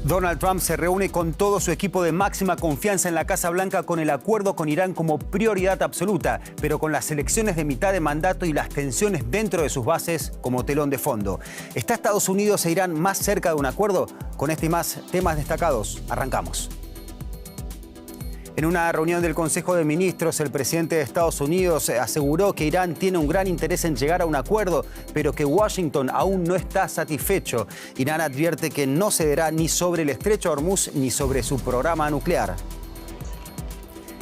Donald Trump se reúne con todo su equipo de máxima confianza en la Casa Blanca con el acuerdo con Irán como prioridad absoluta, pero con las elecciones de mitad de mandato y las tensiones dentro de sus bases como telón de fondo. ¿Está Estados Unidos e Irán más cerca de un acuerdo? Con este y más temas destacados, arrancamos. En una reunión del Consejo de Ministros, el presidente de Estados Unidos aseguró que Irán tiene un gran interés en llegar a un acuerdo, pero que Washington aún no está satisfecho. Irán advierte que no cederá ni sobre el estrecho de Hormuz ni sobre su programa nuclear.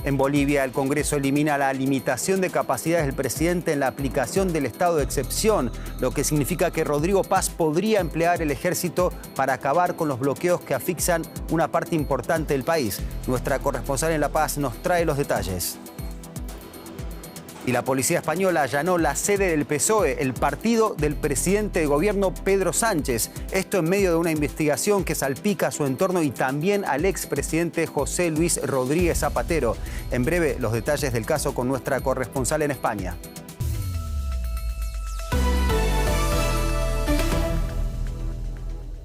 En Bolivia, el Congreso elimina la limitación de capacidades del presidente en la aplicación del estado de excepción, lo que significa que Rodrigo Paz podría emplear el ejército para acabar con los bloqueos que asfixian una parte importante del país. Nuestra corresponsal en La Paz nos trae los detalles. Y la policía española allanó la sede del PSOE, el partido del presidente de gobierno Pedro Sánchez. Esto en medio de una investigación que salpica a su entorno y también al expresidente José Luis Rodríguez Zapatero. En breve, los detalles del caso con nuestra corresponsal en España.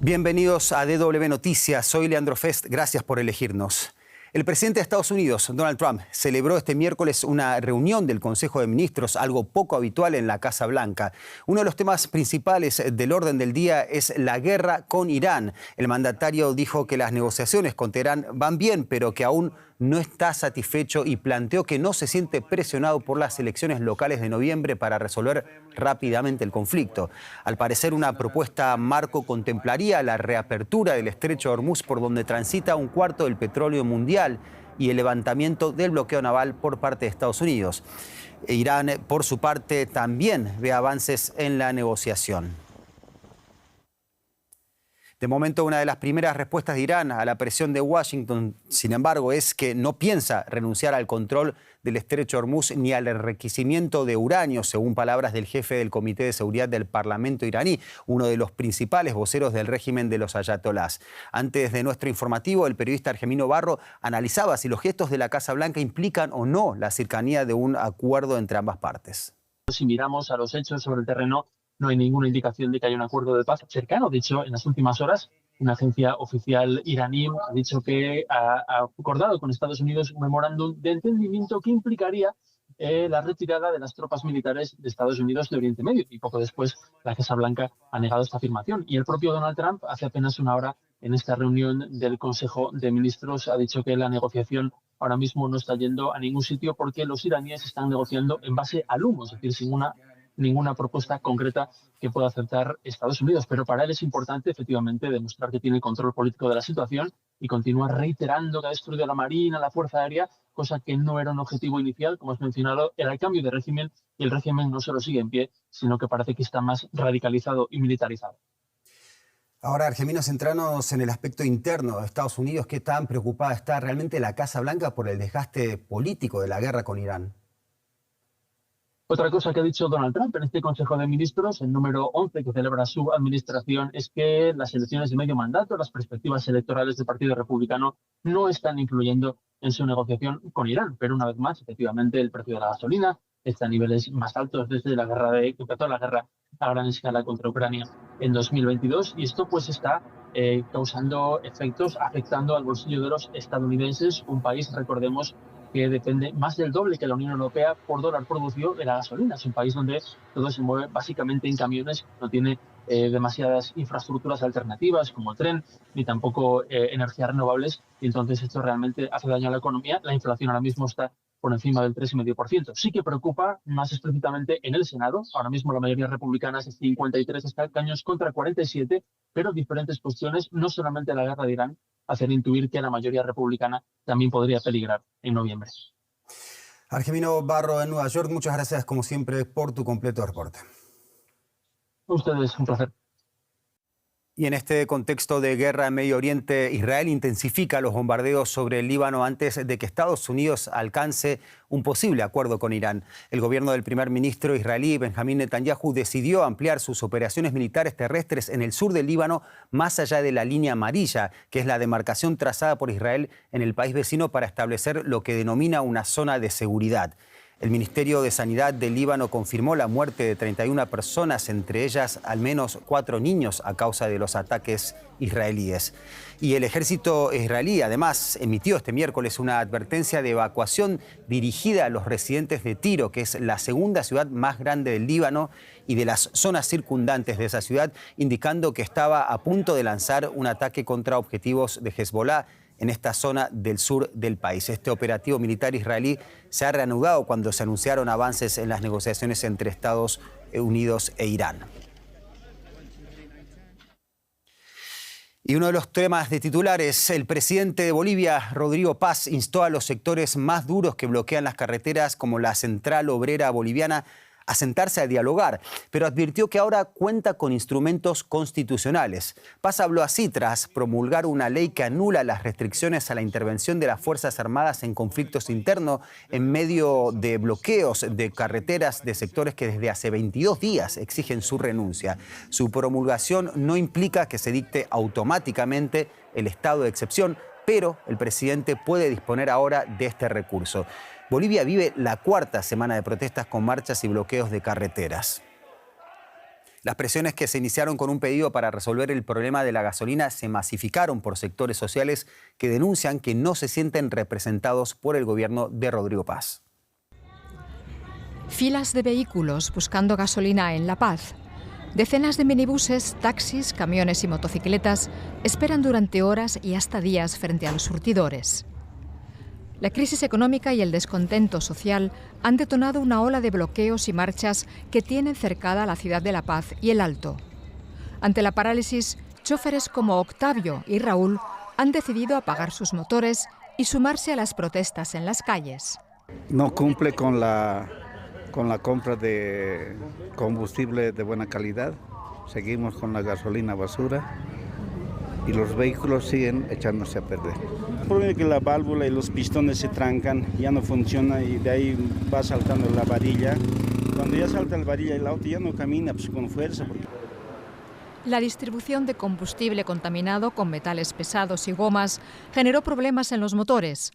Bienvenidos a DW Noticias. Soy Leandro Fest. Gracias por elegirnos. El presidente de Estados Unidos, Donald Trump, celebró este miércoles una reunión del Consejo de Ministros, algo poco habitual en la Casa Blanca. Uno de los temas principales del orden del día es la guerra con Irán. El mandatario dijo que las negociaciones con Teherán van bien, pero que aún no está satisfecho y planteó que no se siente presionado por las elecciones locales de noviembre para resolver rápidamente el conflicto. Al parecer, una propuesta marco contemplaría la reapertura del estrecho de Hormuz, por donde transita un cuarto del petróleo mundial, y el levantamiento del bloqueo naval por parte de Estados Unidos. Irán, por su parte, también ve avances en la negociación. De momento, una de las primeras respuestas de Irán a la presión de Washington, sin embargo, es que no piensa renunciar al control del estrecho de Hormuz ni al enriquecimiento de uranio, según palabras del jefe del Comité de Seguridad del Parlamento iraní, uno de los principales voceros del régimen de los ayatolás. Antes de nuestro informativo, el periodista Argemino Barro analizaba si los gestos de la Casa Blanca implican o no la cercanía de un acuerdo entre ambas partes. Si miramos a los hechos sobre el terreno, no hay ninguna indicación de que haya un acuerdo de paz cercano. De hecho, en las últimas horas, una agencia oficial iraní ha dicho que ha acordado con Estados Unidos un memorándum de entendimiento que implicaría la retirada de las tropas militares de Estados Unidos de Oriente Medio. Y poco después, la Casa Blanca ha negado esta afirmación. Y el propio Donald Trump, hace apenas una hora, en esta reunión del Consejo de Ministros, ha dicho que la negociación ahora mismo no está yendo a ningún sitio porque los iraníes están negociando en base al humo, es decir, sin ninguna propuesta concreta que pueda aceptar Estados Unidos. Pero para él es importante, efectivamente, demostrar que tiene control político de la situación y continúa reiterando que ha destruido la Marina, la Fuerza Aérea, cosa que no era un objetivo inicial, como has mencionado, era el cambio de régimen, y el régimen no solo sigue en pie, sino que parece que está más radicalizado y militarizado. Ahora, Argemino, centrarnos en el aspecto interno de Estados Unidos. ¿Qué tan preocupada está realmente la Casa Blanca por el desgaste político de la guerra con Irán? Otra cosa que ha dicho Donald Trump en este Consejo de Ministros, el número 11 que celebra su administración, es que las elecciones de medio mandato, las perspectivas electorales del Partido Republicano, no están influyendo en su negociación con Irán. Pero una vez más, efectivamente, el precio de la gasolina está a niveles más altos desde que empezó la guerra a gran escala contra Ucrania en 2022. Y esto pues está causando efectos, afectando al bolsillo de los estadounidenses, un país, recordemos, que depende más del doble que la Unión Europea por dólar producido de la gasolina. Es un país donde todo se mueve básicamente en camiones, no tiene demasiadas infraestructuras alternativas como el tren, ni tampoco energías renovables, y entonces esto realmente hace daño a la economía. La inflación ahora mismo está por encima del 3,5%. Sí que preocupa más explícitamente en el Senado. Ahora mismo la mayoría republicana es de 53 escaños contra 47, pero diferentes cuestiones, no solamente la guerra de Irán, hacen intuir que la mayoría republicana también podría peligrar en noviembre. Argemino Barro en Nueva York, muchas gracias como siempre por tu completo reporte. A ustedes, un placer. Y en este contexto de guerra en Medio Oriente, Israel intensifica los bombardeos sobre el Líbano antes de que Estados Unidos alcance un posible acuerdo con Irán. El gobierno del primer ministro israelí, Benjamín Netanyahu, decidió ampliar sus operaciones militares terrestres en el sur del Líbano, más allá de la línea amarilla, que es la demarcación trazada por Israel en el país vecino para establecer lo que denomina una zona de seguridad. El Ministerio de Sanidad del Líbano confirmó la muerte de 31 personas, entre ellas al menos 4 niños, a causa de los ataques israelíes. Y el ejército israelí además emitió este miércoles una advertencia de evacuación dirigida a los residentes de Tiro, que es la segunda ciudad más grande del Líbano, y de las zonas circundantes de esa ciudad, indicando que estaba a punto de lanzar un ataque contra objetivos de Hezbollah en esta zona del sur del país. Este operativo militar israelí se ha reanudado cuando se anunciaron avances en las negociaciones entre Estados Unidos e Irán. Y uno de los temas de titulares, el presidente de Bolivia, Rodrigo Paz, instó a los sectores más duros que bloquean las carreteras, como la Central Obrera Boliviana, a sentarse a dialogar, pero advirtió que ahora cuenta con instrumentos constitucionales. Paz habló así tras promulgar una ley que anula las restricciones a la intervención de las Fuerzas Armadas en conflictos internos en medio de bloqueos de carreteras de sectores que desde hace 22 días exigen su renuncia. Su promulgación no implica que se dicte automáticamente el estado de excepción, pero el presidente puede disponer ahora de este recurso. Bolivia vive la 4ª semana de protestas con marchas y bloqueos de carreteras. Las presiones que se iniciaron con un pedido para resolver el problema de la gasolina se masificaron por sectores sociales que denuncian que no se sienten representados por el gobierno de Rodrigo Paz. Filas de vehículos buscando gasolina en La Paz. Decenas de minibuses, taxis, camiones y motocicletas esperan durante horas y hasta días frente a los surtidores. La crisis económica y el descontento social han detonado una ola de bloqueos y marchas que tienen cercada a la ciudad de La Paz y el Alto. Ante la parálisis, choferes como Octavio y Raúl han decidido apagar sus motores y sumarse a las protestas en las calles. No cumple con la compra de combustible de buena calidad. Seguimos con la gasolina basura y los vehículos siguen echándose a perder. El problema es que la válvula y los pistones se trancan, ya no funciona y de ahí va saltando la varilla. Cuando ya salta la varilla el auto ya no camina pues, con fuerza. La distribución de combustible contaminado con metales pesados y gomas generó problemas en los motores.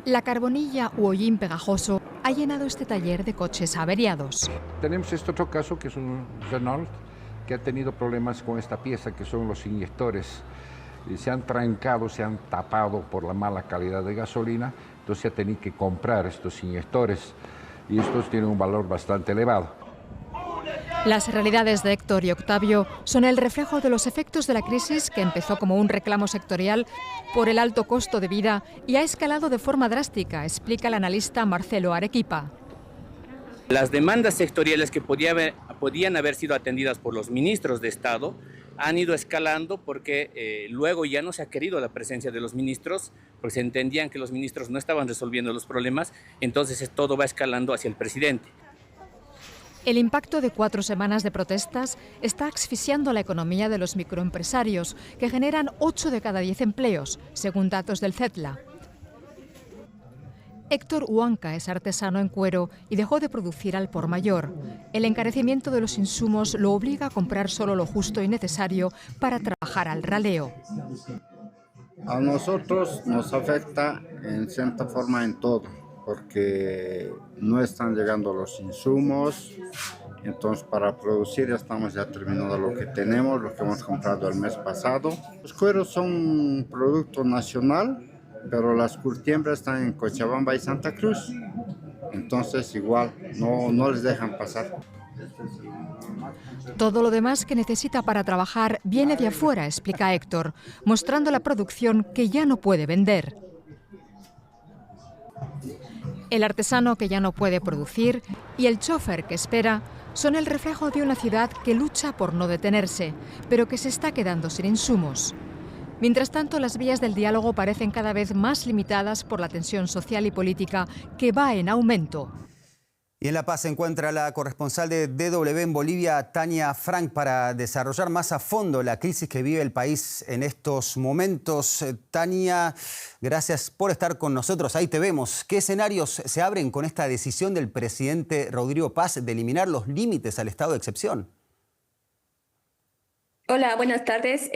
La carbonilla u hollín pegajoso ha llenado este taller de coches averiados. Tenemos este otro caso que es un Renault que ha tenido problemas con esta pieza que son los inyectores. Se han trancado, se han tapado por la mala calidad de gasolina, entonces ha tenido que comprar estos inyectores y estos tienen un valor bastante elevado. Las realidades de Héctor y Octavio son el reflejo de los efectos de la crisis que empezó como un reclamo sectorial por el alto costo de vida y ha escalado de forma drástica, explica el analista Marcelo Arequipa. Las demandas sectoriales que podían haber sido atendidas por los ministros de Estado han ido escalando porque luego ya no se ha querido la presencia de los ministros, porque se entendían que los ministros no estaban resolviendo los problemas, entonces todo va escalando hacia el presidente. El impacto de 4 semanas de protestas está asfixiando la economía de los microempresarios, que generan 8 de cada 10 empleos, según datos del CETLA. Héctor Huanca es artesano en cuero y dejó de producir al por mayor. El encarecimiento de los insumos lo obliga a comprar solo lo justo y necesario para trabajar al raleo. A nosotros nos afecta en cierta forma en todo, porque no están llegando los insumos, entonces para producir ya estamos ya terminando lo que tenemos, lo que hemos comprado el mes pasado. Los cueros son un producto nacional, pero las curtiembres están en Cochabamba y Santa Cruz, entonces igual no les dejan pasar. Todo lo demás que necesita para trabajar viene de afuera, explica Héctor, mostrando la producción que ya no puede vender. El artesano que ya no puede producir y el chofer que espera son el reflejo de una ciudad que lucha por no detenerse, pero que se está quedando sin insumos. Mientras tanto, las vías del diálogo parecen cada vez más limitadas por la tensión social y política que va en aumento. Y en La Paz se encuentra la corresponsal de DW en Bolivia, Tania Frank, para desarrollar más a fondo la crisis que vive el país en estos momentos. Tania, gracias por estar con nosotros. Ahí te vemos. ¿Qué escenarios se abren con esta decisión del presidente Rodrigo Paz de eliminar los límites al estado de excepción? Hola, buenas tardes.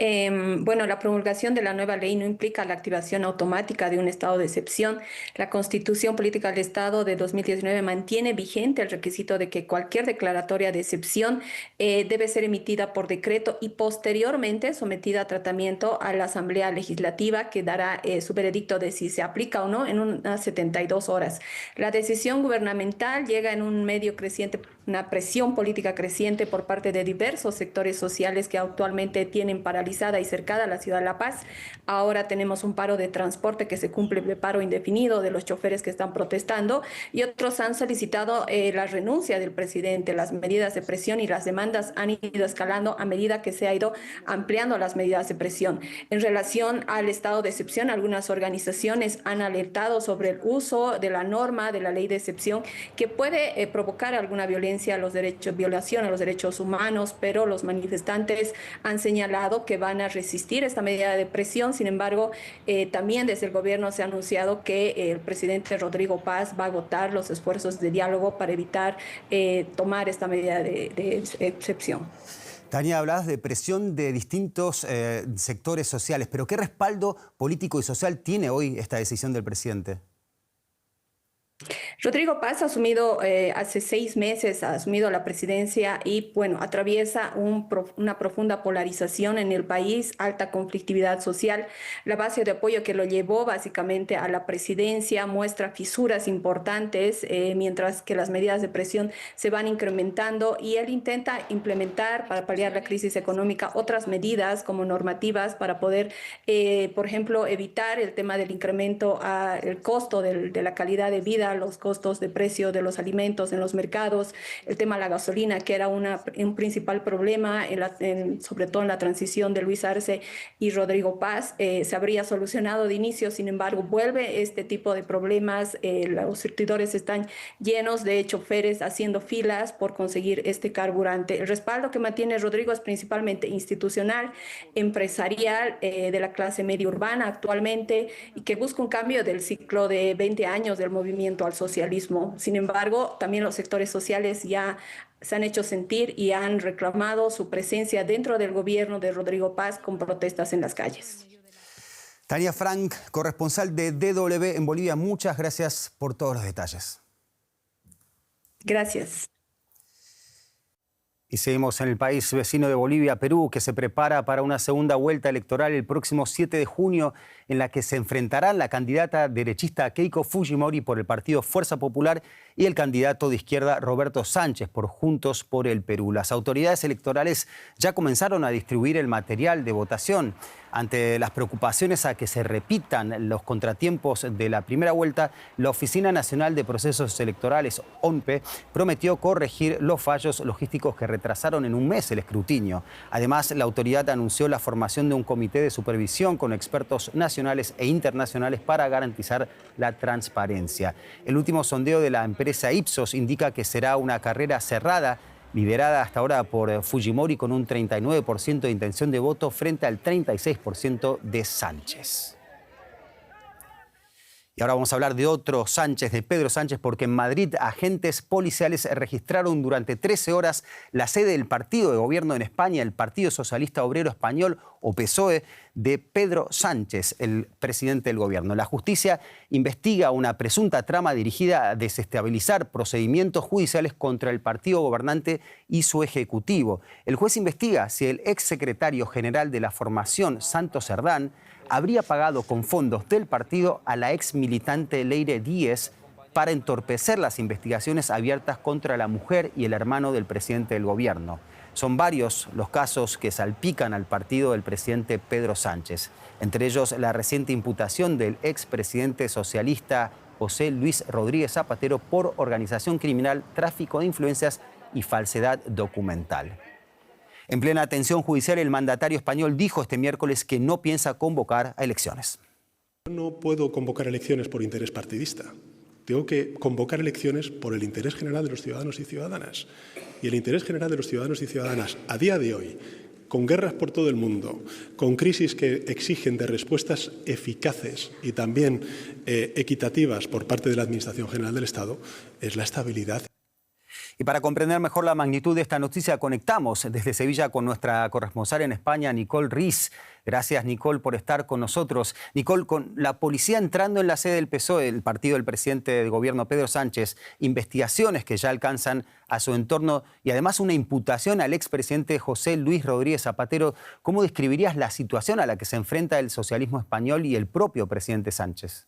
Bueno, la promulgación de la nueva ley no implica la activación automática de un estado de excepción. La Constitución Política del Estado de 2019 mantiene vigente el requisito de que cualquier declaratoria de excepción debe ser emitida por decreto y posteriormente sometida a tratamiento a la Asamblea Legislativa, que dará su veredicto de si se aplica o no en unas 72 horas. La decisión gubernamental llega en un medio creciente, una presión política creciente por parte de diversos sectores sociales que actualmente tienen paralizada y cercada la ciudad de La Paz. Ahora tenemos un paro de transporte que se cumple de paro indefinido de los choferes que están protestando, y otros han solicitado la renuncia del presidente. Las medidas de presión y las demandas han ido escalando a medida que se ha ido ampliando las medidas de presión. En relación al estado de excepción, algunas organizaciones han alertado sobre el uso de la norma de la ley de excepción que puede provocar alguna violencia a los derechos, violación a los derechos humanos, pero los manifestantes han señalado que van a resistir esta medida de presión. Sin embargo, también desde el gobierno se ha anunciado que el presidente Rodrigo Paz va a agotar los esfuerzos de diálogo para evitar tomar esta medida de excepción. Tania, hablabas de presión de distintos sectores sociales, pero ¿qué respaldo político y social tiene hoy esta decisión del presidente? Rodrigo Paz ha asumido hace 6 meses, ha asumido la presidencia y bueno, atraviesa una profunda polarización en el país, alta conflictividad social. La base de apoyo que lo llevó básicamente a la presidencia muestra fisuras importantes, mientras que las medidas de presión se van incrementando, y él intenta implementar para paliar la crisis económica otras medidas como normativas para poder, por ejemplo, evitar el tema del incremento al costo de la calidad de vida, los costos de precio de los alimentos en los mercados, el tema de la gasolina, que era un principal problema, sobre todo en la transición de Luis Arce y Rodrigo Paz. Se habría solucionado de inicio, sin embargo, vuelve este tipo de problemas. Los surtidores están llenos de choferes haciendo filas por conseguir este carburante. El respaldo que mantiene Rodrigo es principalmente institucional, empresarial, de la clase media urbana actualmente, y que busca un cambio del ciclo de 20 años del movimiento al socialismo. Sin embargo, también los sectores sociales ya se han hecho sentir y han reclamado su presencia dentro del gobierno de Rodrigo Paz con protestas en las calles. Tania Frank, corresponsal de DW en Bolivia, muchas gracias por todos los detalles. Gracias. Y seguimos en el país vecino de Bolivia, Perú, que se prepara para una segunda vuelta electoral el próximo 7 de junio, en la que se enfrentarán la candidata derechista Keiko Fujimori por el partido Fuerza Popular y el candidato de izquierda Roberto Sánchez por Juntos por el Perú. Las autoridades electorales ya comenzaron a distribuir el material de votación. Ante las preocupaciones a que se repitan los contratiempos de la primera vuelta, la Oficina Nacional de Procesos Electorales, ONPE, prometió corregir los fallos logísticos que retrasaron en un mes el escrutinio. Además, la autoridad anunció la formación de un comité de supervisión con expertos nacionales e internacionales para garantizar la transparencia. El último sondeo de la empresa Ipsos indica que será una carrera cerrada, liderada hasta ahora por Fujimori con un 39% de intención de voto frente al 36% de Sánchez. Y ahora vamos a hablar de otro Sánchez, de Pedro Sánchez, porque en Madrid agentes policiales registraron durante 13 horas la sede del partido de gobierno en España, el Partido Socialista Obrero Español, o PSOE, de Pedro Sánchez, el presidente del gobierno. La justicia investiga una presunta trama dirigida a desestabilizar procedimientos judiciales contra el partido gobernante y su ejecutivo. El juez investiga si el exsecretario general de la formación, Santos Cerdán, habría pagado con fondos del partido a la ex militante Leire Díez para entorpecer las investigaciones abiertas contra la mujer y el hermano del presidente del gobierno. Son varios los casos que salpican al partido del presidente Pedro Sánchez, entre ellos la reciente imputación del expresidente socialista José Luis Rodríguez Zapatero por organización criminal, tráfico de influencias y falsedad documental. En plena atención judicial, el mandatario español dijo este miércoles que no piensa convocar a elecciones. No puedo convocar elecciones por interés partidista. Tengo que convocar elecciones por el interés general de los ciudadanos y ciudadanas. Y el interés general de los ciudadanos y ciudadanas a día de hoy, con guerras por todo el mundo, con crisis que exigen de respuestas eficaces y también equitativas por parte de la Administración General del Estado, es la estabilidad. Y para comprender mejor la magnitud de esta noticia, conectamos desde Sevilla con nuestra corresponsal en España, Nicole Riz. Gracias, Nicole, por estar con nosotros. Nicole, con la policía entrando en la sede del PSOE, el partido del presidente del gobierno Pedro Sánchez, investigaciones que ya alcanzan a su entorno y además una imputación al expresidente José Luis Rodríguez Zapatero, ¿cómo describirías la situación a la que se enfrenta el socialismo español y el propio presidente Sánchez?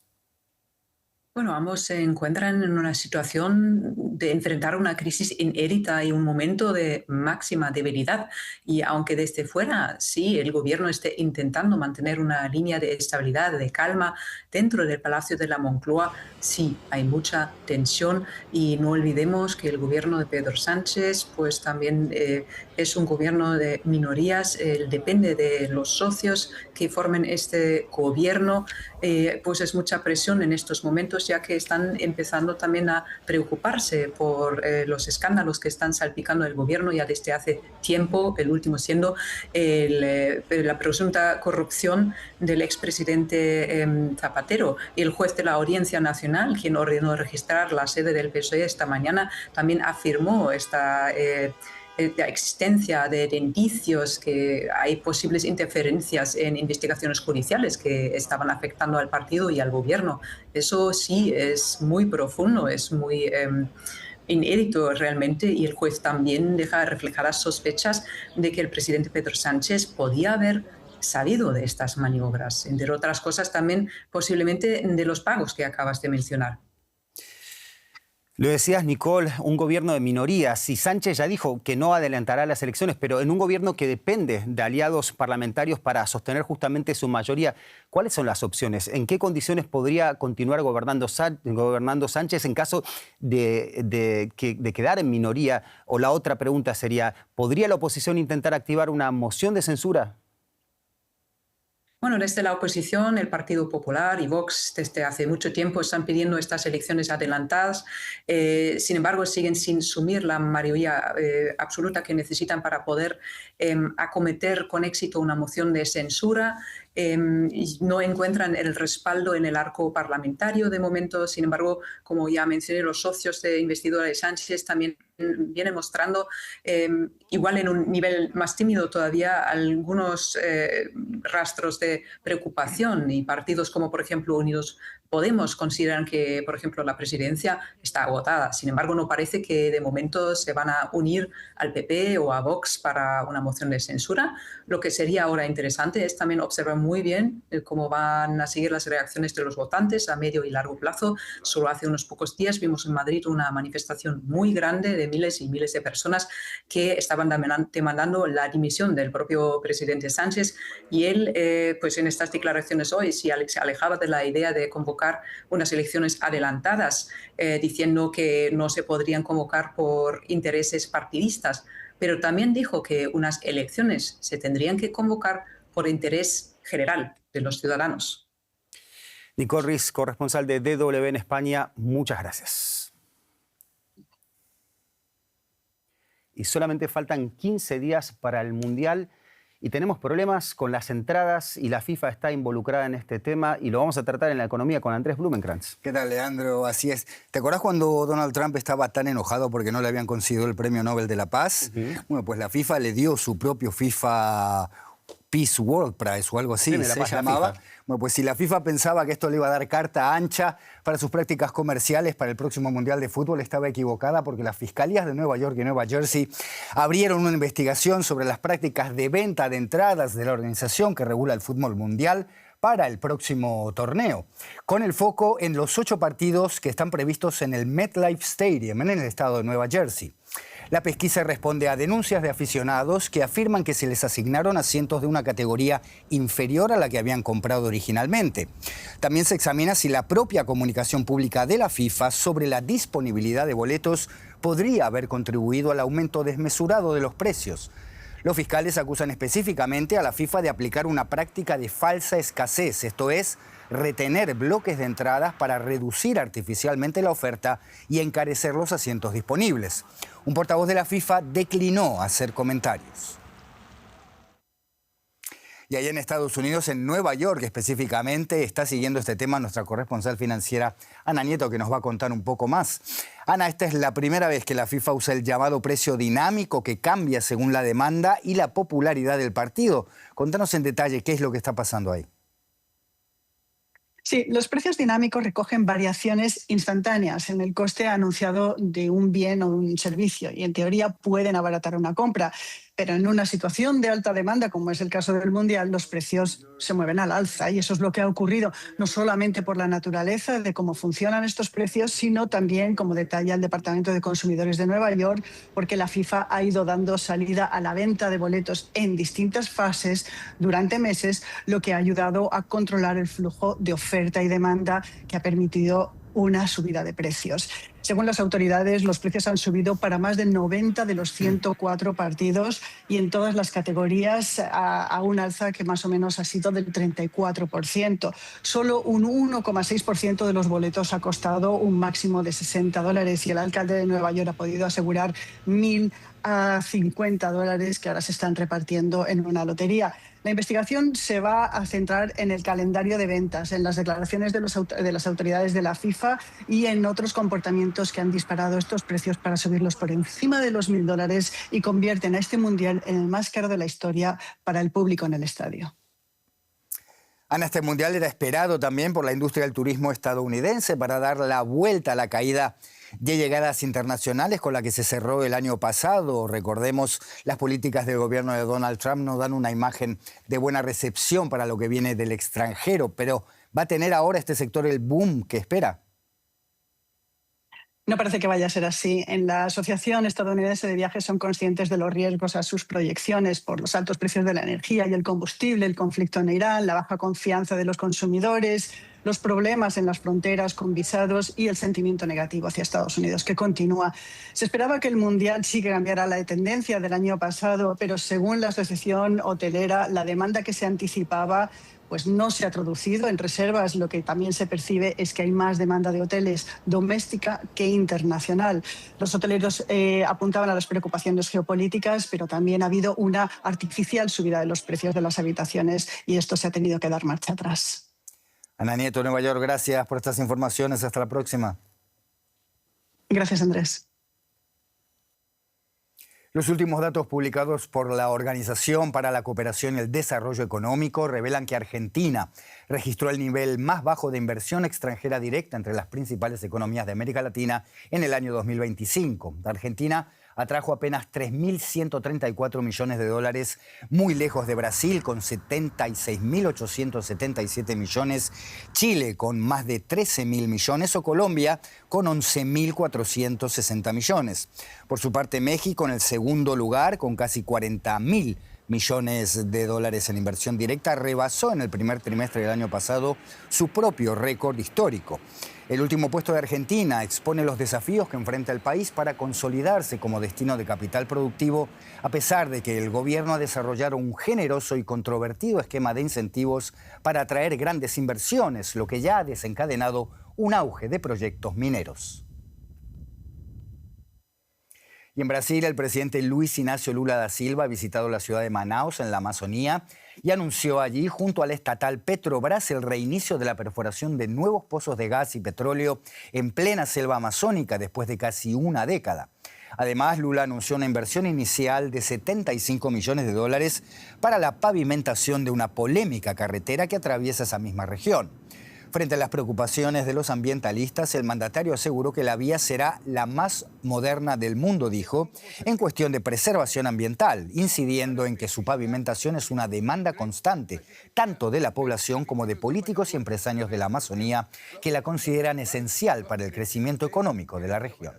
Bueno, ambos se encuentran en una situación de enfrentar una crisis inédita y un momento de máxima debilidad. Y aunque desde fuera, sí, el gobierno esté intentando mantener una línea de estabilidad, de calma, dentro del Palacio de la Moncloa, sí, hay mucha tensión. Y no olvidemos que el gobierno de Pedro Sánchez, pues también es un gobierno de minorías, depende de los socios que formen este gobierno, pues es mucha presión en estos momentos, ya que están empezando también a preocuparse por los escándalos que están salpicando el gobierno ya desde hace tiempo, el último siendo la presunta corrupción del expresidente Zapatero. Y el juez de la Audiencia Nacional, quien ordenó registrar la sede del PSOE esta mañana, también afirmó la existencia de indicios que hay posibles interferencias en investigaciones judiciales que estaban afectando al partido y al gobierno. Eso sí es muy profundo, es muy inédito realmente, y el juez también deja reflejadas sospechas de que el presidente Pedro Sánchez podía haber sabido de estas maniobras, entre otras cosas también posiblemente de los pagos que acabas de mencionar. Lo decías, Nicole, un gobierno de minorías, y Sánchez ya dijo que no adelantará las elecciones, pero en un gobierno que depende de aliados parlamentarios para sostener justamente su mayoría, ¿cuáles son las opciones? ¿En qué condiciones podría continuar gobernando Sánchez en caso de quedar en minoría? O la otra pregunta sería, ¿podría la oposición intentar activar una moción de censura? Bueno, desde la oposición, el Partido Popular y Vox desde hace mucho tiempo están pidiendo estas elecciones adelantadas. Sin embargo, siguen sin sumir la mayoría absoluta que necesitan para poder acometer con éxito una moción de censura. Y no encuentran el respaldo en el arco parlamentario de momento. Sin embargo, como ya mencioné, los socios de investidura de Sánchez también vienen mostrando, igual en un nivel más tímido todavía, algunos rastros de preocupación, y partidos como, por ejemplo, Unidos Podemos consideran que, por ejemplo, la presidencia está agotada. Sin embargo, no parece que de momento se van a unir al PP o a Vox para una moción de censura. Lo que sería ahora interesante es también observar muy bien cómo van a seguir las reacciones de los votantes a medio y largo plazo. Solo hace unos pocos días vimos en Madrid una manifestación muy grande de miles y miles de personas que estaban demandando la dimisión del propio presidente Sánchez, y él, pues en estas declaraciones hoy, se alejaba de la idea de convocar unas elecciones adelantadas, diciendo que no se podrían convocar por intereses partidistas, pero también dijo que unas elecciones se tendrían que convocar por interés general de los ciudadanos. Nicole Riz, corresponsal de DW en España, muchas gracias. Y solamente faltan 15 días para el Mundial y tenemos problemas con las entradas, y la FIFA está involucrada en este tema, y lo vamos a tratar en la economía con Andrés Blumenkrantz. ¿Qué tal, Leandro? Así es. ¿Te acordás cuando Donald Trump estaba tan enojado porque no le habían concedido el Premio Nobel de la Paz? Bueno, pues la FIFA le dio su propio FIFA Peace World Prize o algo así se llamaba. Bueno, pues si la FIFA pensaba que esto le iba a dar carta ancha para sus prácticas comerciales para el próximo Mundial de Fútbol, estaba equivocada, porque las fiscalías de Nueva York y Nueva Jersey abrieron una investigación sobre las prácticas de venta de entradas de la organización que regula el fútbol mundial para el próximo torneo, con el foco en los 8 partidos que están previstos en el MetLife Stadium, en el estado de Nueva Jersey. La pesquisa responde a denuncias de aficionados que afirman que se les asignaron asientos de una categoría inferior a la que habían comprado originalmente. También se examina si la propia comunicación pública de la FIFA sobre la disponibilidad de boletos podría haber contribuido al aumento desmesurado de los precios. Los fiscales acusan específicamente a la FIFA de aplicar una práctica de falsa escasez, esto es, retener bloques de entradas para reducir artificialmente la oferta y encarecer los asientos disponibles. Un portavoz de la FIFA declinó hacer comentarios. Y allá en Estados Unidos, en Nueva York específicamente, está siguiendo este tema nuestra corresponsal financiera Ana Nieto, que nos va a contar un poco más. Ana, esta es la primera vez que la FIFA usa el llamado precio dinámico, que cambia según la demanda y la popularidad del partido. Contanos en detalle qué es lo que está pasando ahí. Sí, los precios dinámicos recogen variaciones instantáneas en el coste anunciado de un bien o un servicio y en teoría pueden abaratar una compra. Pero en una situación de alta demanda, como es el caso del Mundial, los precios se mueven al alza y eso es lo que ha ocurrido, no solamente por la naturaleza de cómo funcionan estos precios, sino también, como detalla el Departamento de Consumidores de Nueva York, porque la FIFA ha ido dando salida a la venta de boletos en distintas fases durante meses, lo que ha ayudado a controlar el flujo de oferta y demanda que ha permitido una subida de precios. Según las autoridades, los precios han subido para más de 90 de los 104 partidos y en todas las categorías a un alza que más o menos ha sido del 34%. Solo un 1,6% de los boletos ha costado un máximo de $60 y el alcalde de Nueva York ha podido asegurar $1.050 que ahora se están repartiendo en una lotería. La investigación se va a centrar en el calendario de ventas, en las declaraciones de las autoridades de la FIFA y en otros comportamientos que han disparado estos precios para subirlos por encima de los $1.000 y convierten a este Mundial en el más caro de la historia para el público en el estadio. Ana, este Mundial era esperado también por la industria del turismo estadounidense para dar la vuelta a la caída de llegadas internacionales con la que se cerró el año pasado. Recordemos, las políticas del gobierno de Donald Trump no dan una imagen de buena recepción para lo que viene del extranjero, pero ¿va a tener ahora este sector el boom que espera? No parece que vaya a ser así. En la Asociación Estadounidense de Viajes son conscientes de los riesgos a sus proyecciones por los altos precios de la energía y el combustible, el conflicto en Irán, la baja confianza de los consumidores, los problemas en las fronteras con visados y el sentimiento negativo hacia Estados Unidos, que continúa. Se esperaba que el Mundial sí que cambiara la tendencia del año pasado, pero según la Asociación Hotelera, la demanda que se anticipaba pues no se ha traducido en reservas. Lo que también se percibe es que hay más demanda de hoteles doméstica que internacional. Los hoteleros apuntaban a las preocupaciones geopolíticas, pero también ha habido una artificial subida de los precios de las habitaciones y esto se ha tenido que dar marcha atrás. Ana Nieto, Nueva York, gracias por estas informaciones. Hasta la próxima. Gracias, Andrés. Los últimos datos publicados por la Organización para la Cooperación y el Desarrollo Económico revelan que Argentina registró el nivel más bajo de inversión extranjera directa entre las principales economías de América Latina en el año 2025. Argentina atrajo apenas 3.134 millones de dólares, muy lejos de Brasil con 76.877 millones, Chile con más de 13.000 millones o Colombia con 11.460 millones. Por su parte, México en el segundo lugar con casi 40.000 millones de dólares en inversión directa, rebasó en el primer trimestre del año pasado su propio récord histórico. El último puesto de Argentina expone los desafíos que enfrenta el país para consolidarse como destino de capital productivo, a pesar de que el gobierno ha desarrollado un generoso y controvertido esquema de incentivos para atraer grandes inversiones, lo que ya ha desencadenado un auge de proyectos mineros. Y en Brasil, el presidente Luis Inácio Lula da Silva ha visitado la ciudad de Manaus, en la Amazonía, y anunció allí, junto al estatal Petrobras, el reinicio de la perforación de nuevos pozos de gas y petróleo en plena selva amazónica después de casi una década. Además, Lula anunció una inversión inicial de 75 millones de dólares para la pavimentación de una polémica carretera que atraviesa esa misma región. Frente a las preocupaciones de los ambientalistas, el mandatario aseguró que la vía será la más moderna del mundo, dijo, en cuestión de preservación ambiental, incidiendo en que su pavimentación es una demanda constante, tanto de la población como de políticos y empresarios de la Amazonía, que la consideran esencial para el crecimiento económico de la región.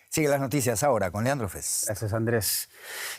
Sigue las noticias ahora con Leandro Fez. Gracias, Andrés.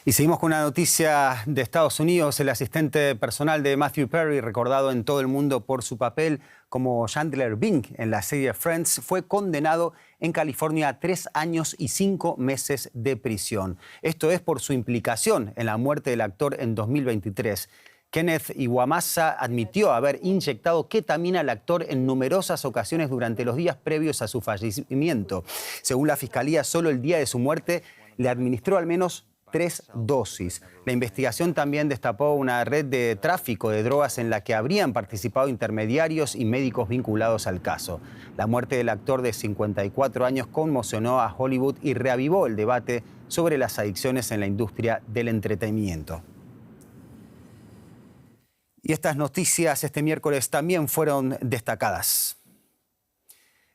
Y seguimos con una noticia de Estados Unidos. El asistente personal de Matthew Perry, recordado en todo el mundo por su papel como Chandler Bing en la serie Friends, fue condenado en California a 3 años y 5 meses de prisión. Esto es por su implicación en la muerte del actor en 2023. Kenneth Iwamasa admitió haber inyectado ketamina al actor en numerosas ocasiones durante los días previos a su fallecimiento. Según la Fiscalía, solo el día de su muerte le administró al menos 3 dosis. La investigación también destapó una red de tráfico de drogas en la que habrían participado intermediarios y médicos vinculados al caso. La muerte del actor de 54 años conmocionó a Hollywood y reavivó el debate sobre las adicciones en la industria del entretenimiento. Y estas noticias este miércoles también fueron destacadas.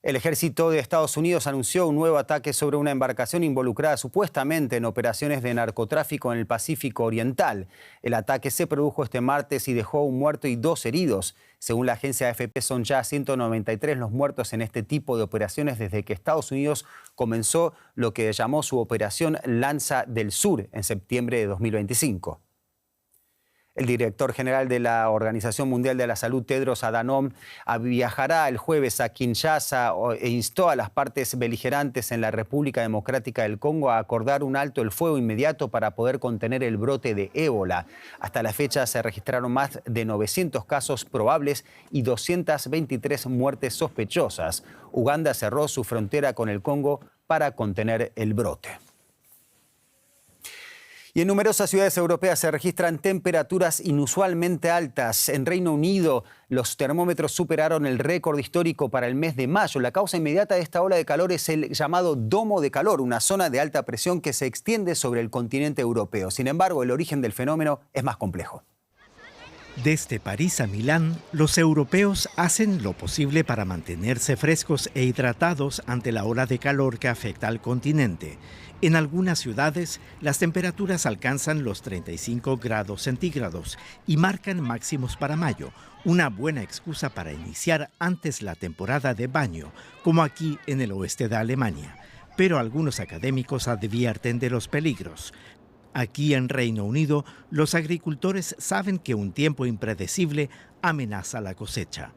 El ejército de Estados Unidos anunció un nuevo ataque sobre una embarcación involucrada supuestamente en operaciones de narcotráfico en el Pacífico Oriental. El ataque se produjo este martes y dejó un muerto y 2 heridos. Según la agencia AFP, son ya 193 los muertos en este tipo de operaciones desde que Estados Unidos comenzó lo que llamó su Operación Lanza del Sur en septiembre de 2025. El director general de la Organización Mundial de la Salud, Tedros Adhanom, viajará el jueves a Kinshasa e instó a las partes beligerantes en la República Democrática del Congo a acordar un alto el fuego inmediato para poder contener el brote de ébola. Hasta la fecha se registraron más de 900 casos probables y 223 muertes sospechosas. Uganda cerró su frontera con el Congo para contener el brote. Y en numerosas ciudades europeas se registran temperaturas inusualmente altas. En Reino Unido, los termómetros superaron el récord histórico para el mes de mayo. La causa inmediata de esta ola de calor es el llamado domo de calor, una zona de alta presión que se extiende sobre el continente europeo. Sin embargo, el origen del fenómeno es más complejo. Desde París a Milán, los europeos hacen lo posible para mantenerse frescos e hidratados ante la ola de calor que afecta al continente. En algunas ciudades, las temperaturas alcanzan los 35 grados centígrados y marcan máximos para mayo, una buena excusa para iniciar antes la temporada de baño, como aquí en el oeste de Alemania. Pero algunos académicos advierten de los peligros. Aquí en Reino Unido, los agricultores saben que un tiempo impredecible amenaza la cosecha.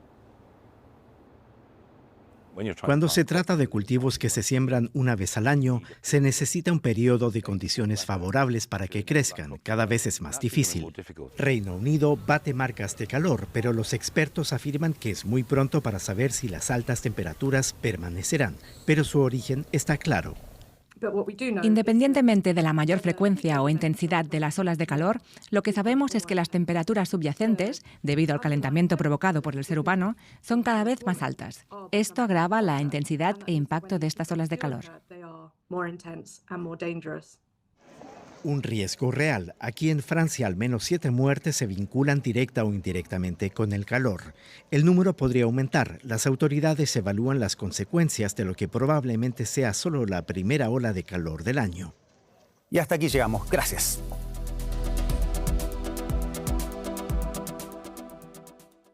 Cuando se trata de cultivos que se siembran una vez al año, se necesita un periodo de condiciones favorables para que crezcan. Cada vez es más difícil. Reino Unido bate marcas de calor, pero los expertos afirman que es muy pronto para saber si las altas temperaturas permanecerán. Pero su origen está claro. Independientemente de la mayor frecuencia o intensidad de las olas de calor, lo que sabemos es que las temperaturas subyacentes, debido al calentamiento provocado por el ser humano, son cada vez más altas. Esto agrava la intensidad e impacto de estas olas de calor. Un riesgo real. Aquí en Francia, al menos 7 muertes se vinculan directa o indirectamente con el calor. El número podría aumentar. Las autoridades evalúan las consecuencias de lo que probablemente sea solo la primera ola de calor del año. Y hasta aquí llegamos. Gracias.